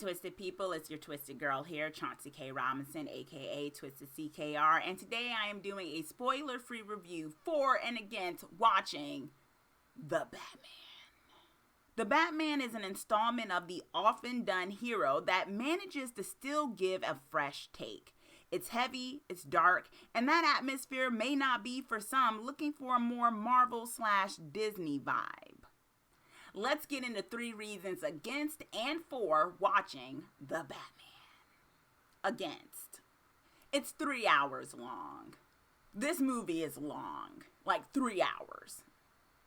Twisted people, it's your Twisted girl here, Chauncey K. Robinson, aka Twisted CKR, and today I am doing a spoiler-free review for and against watching The Batman. The Batman is an installment of the often done hero that manages to still give a fresh take. It's heavy, it's dark, and that atmosphere may not be for some looking for a more Marvel/Disney vibe. Let's get into 3 reasons against and for watching The Batman. Against. It's 3 hours long. This movie is long. Like 3 hours.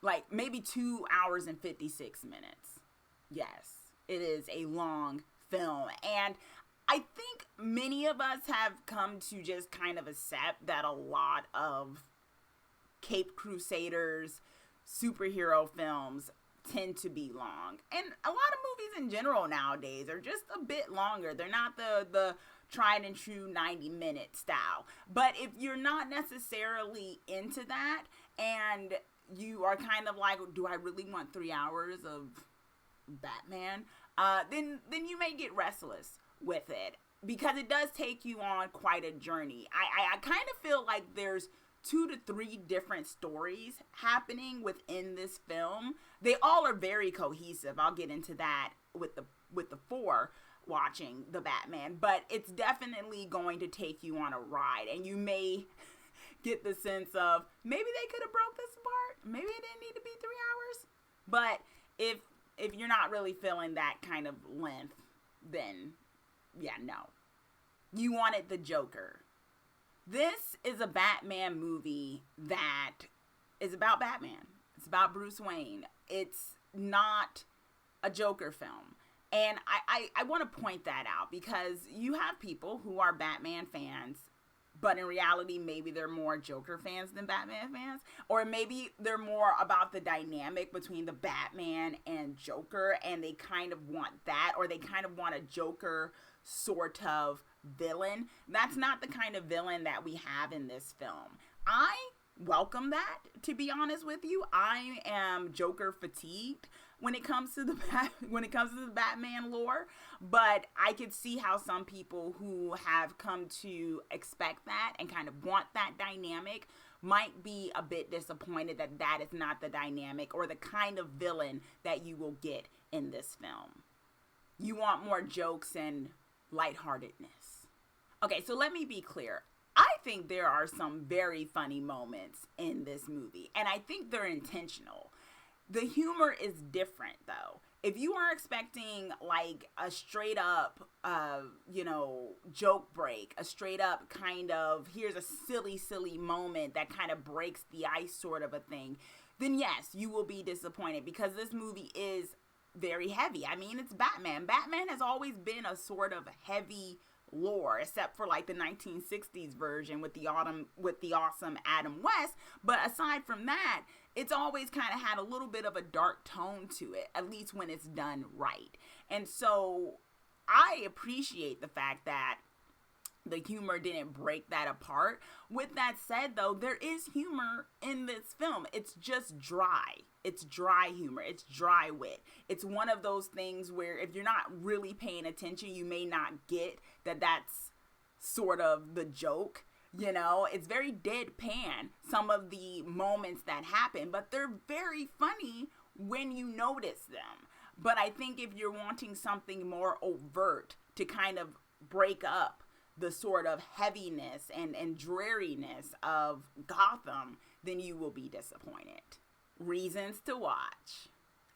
Like maybe 2 hours and 56 minutes. Yes, it is a long film. And I think many of us have come to just kind of accept that a lot of Cape Crusaders, superhero films tend to be long, and a lot of movies in general nowadays are just a bit longer. They're not the tried and true 90-minute style. But if you're not necessarily into that and you are kind of like, do I really want 3 hours of Batman, then you may get restless with it, because it does take you on quite a journey. I kind of feel like there's 2 to 3 different stories happening within this film. They all are very cohesive. I'll get into that with the 4 watching The Batman, but it's definitely going to take you on a ride, and you may get the sense of maybe they could have broke this apart. Maybe it didn't need to be 3 hours. But if you're not really feeling that kind of length, then yeah, no. You wanted the Joker. This is a Batman movie that is about Batman. It's about Bruce Wayne. It's not a Joker film. And I want to point that out, because you have people who are Batman fans, but in reality, maybe they're more Joker fans than Batman fans. Or maybe they're more about the dynamic between the Batman and Joker, and they kind of want that, or they kind of want a Joker sort of villain. That's not the kind of villain that we have in this film. I welcome that, to be honest with you. I am Joker fatigued when it comes to the Batman lore, but I could see how some people who have come to expect that and kind of want that dynamic might be a bit disappointed that that is not the dynamic or the kind of villain that you will get in this film. You want more jokes and lightheartedness. Okay, so let me be clear. I think there are some very funny moments in this movie, and I think they're intentional. The humor is different, though. If you are expecting like a straight up, joke break, a straight up kind of, here's a silly moment that kind of breaks the ice sort of a thing, then yes, you will be disappointed, because this movie is very heavy. I mean, it's Batman. Batman has always been a sort of heavy lore, except for like the 1960s version with the awesome Adam West. But aside from that, it's always kind of had a little bit of a dark tone to it, at least when it's done right. And so I appreciate the fact that the humor didn't break that apart. With that said, though, there is humor in this film. It's just dry. It's dry humor. It's dry wit. It's one of those things where if you're not really paying attention, you may not get that that's sort of the joke. You know, it's very deadpan, some of the moments that happen, but they're very funny when you notice them. But I think if you're wanting something more overt to kind of break up the sort of heaviness and dreariness of Gotham, then you will be disappointed. Reasons to watch.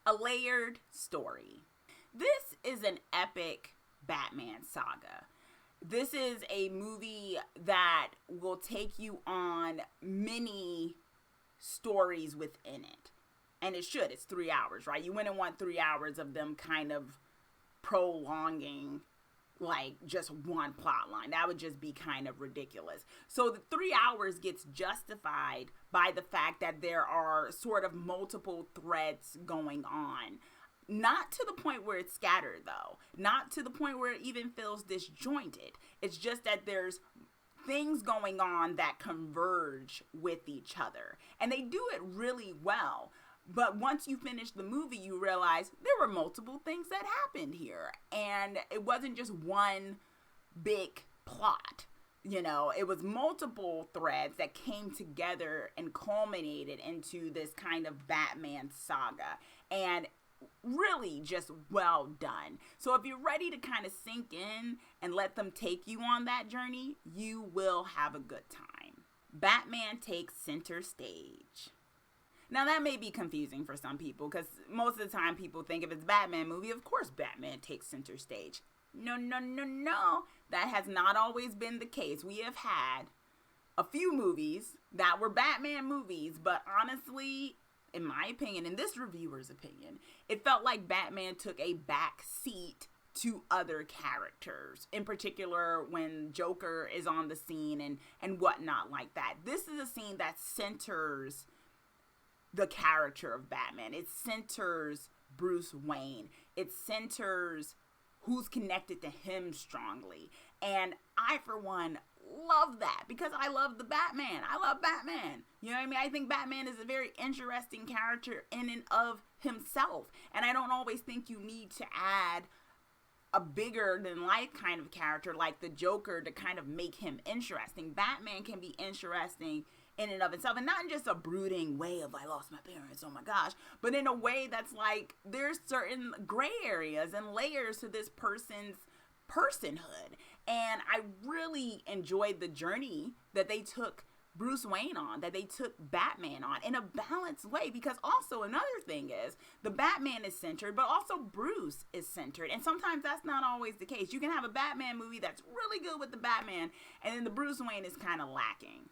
A layered story. This is an epic Batman saga. This is a movie that will take you on many stories within it. And it should. It's 3 hours, right? You wouldn't want 3 hours of them kind of prolonging like just one plot line. That would just be kind of ridiculous. So the 3 hours gets justified by the fact that there are sort of multiple threads going on. Not to the point where it's scattered, though. Not to the point where it even feels disjointed. It's just that there's things going on that converge with each other. And they do it really well. But once you finish the movie, you realize there were multiple things that happened here. And it wasn't just one big plot. You know, it was multiple threads that came together and culminated into this kind of Batman saga. And really just well done. So if you're ready to kind of sink in and let them take you on that journey, you will have a good time. Batman takes center stage. Now that may be confusing for some people because most of the time people think if it's a Batman movie, of course Batman takes center stage. No. That has not always been the case. We have had a few movies that were Batman movies, but honestly, in my opinion, in this reviewer's opinion, it felt like Batman took a back seat to other characters, in particular when Joker is on the scene and whatnot like that. This is a scene that centers the character of Batman. It centers Bruce Wayne. It centers who's connected to him strongly. And I, for one, love that because I love the Batman. I love Batman. You know what I mean? I think Batman is a very interesting character in and of himself. And I don't always think you need to add a bigger than life kind of character like the Joker to kind of make him interesting. Batman can be interesting in and of itself, and not in just a brooding way of I lost my parents, oh my gosh, but in a way that's like there's certain gray areas and layers to this person's personhood. And I really enjoyed the journey that they took Bruce Wayne on, that they took Batman on in a balanced way, because also another thing is the Batman is centered, but also Bruce is centered. And sometimes that's not always the case. You can have a Batman movie that's really good with the Batman, and then the Bruce Wayne is kind of lacking.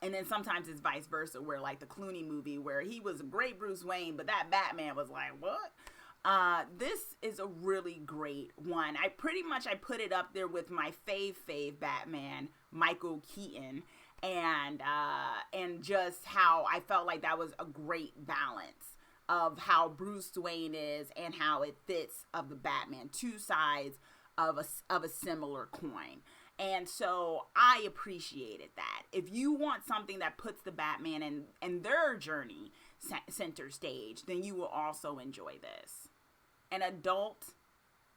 And then sometimes it's vice versa, where like the Clooney movie, where he was a great Bruce Wayne, but that Batman was like, what? This is a really great one. I put it up there with my fave Batman, Michael Keaton, and just how I felt like that was a great balance of how Bruce Wayne is and how it fits of the Batman, two sides of a similar coin. And so I appreciated that. If you want something that puts the Batman and their journey center stage, then you will also enjoy this. An adult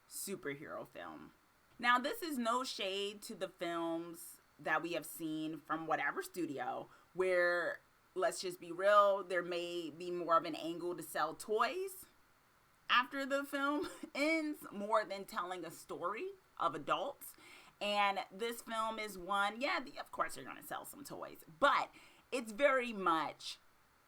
superhero film. Now, this is no shade to the films that we have seen from whatever studio, where, let's just be real, there may be more of an angle to sell toys after the film ends more than telling a story of adults. And this film is one, of course they're going to sell some toys, but it's very much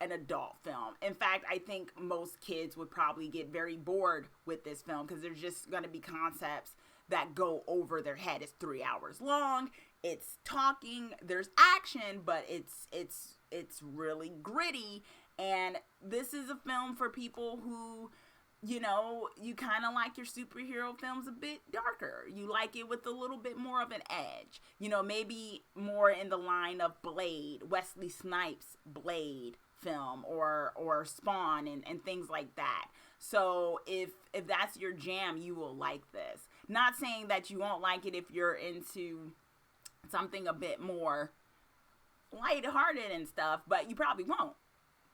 an adult film. In fact, I think most kids would probably get very bored with this film because there's just going to be concepts that go over their head. It's 3 hours long. It's talking. There's action, but it's really gritty. And this is a film for people who, you know, you kind of like your superhero films a bit darker. You like it with a little bit more of an edge. You know, maybe more in the line of Blade, Wesley Snipes' Blade film, or Spawn and things like that. So if that's your jam, you will like this. Not saying that you won't like it if you're into something a bit more lighthearted and stuff, but you probably won't,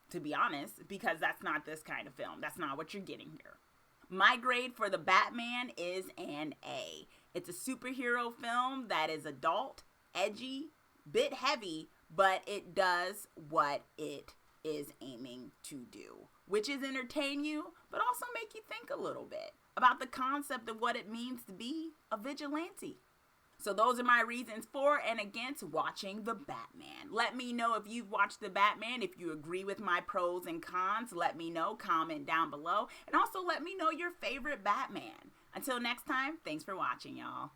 to be honest, because that's not this kind of film. That's not what you're getting here. My grade for the Batman is an A. It's a superhero film that is adult, edgy, bit heavy, but it does what it is aiming to do, which is entertain you, but also make you think a little bit about the concept of what it means to be a vigilante. So those are my reasons for and against watching The Batman. Let me know if you've watched The Batman, if you agree with my pros and cons. Let me know, comment down below, and also let me know your favorite Batman. Until next time, thanks for watching, y'all.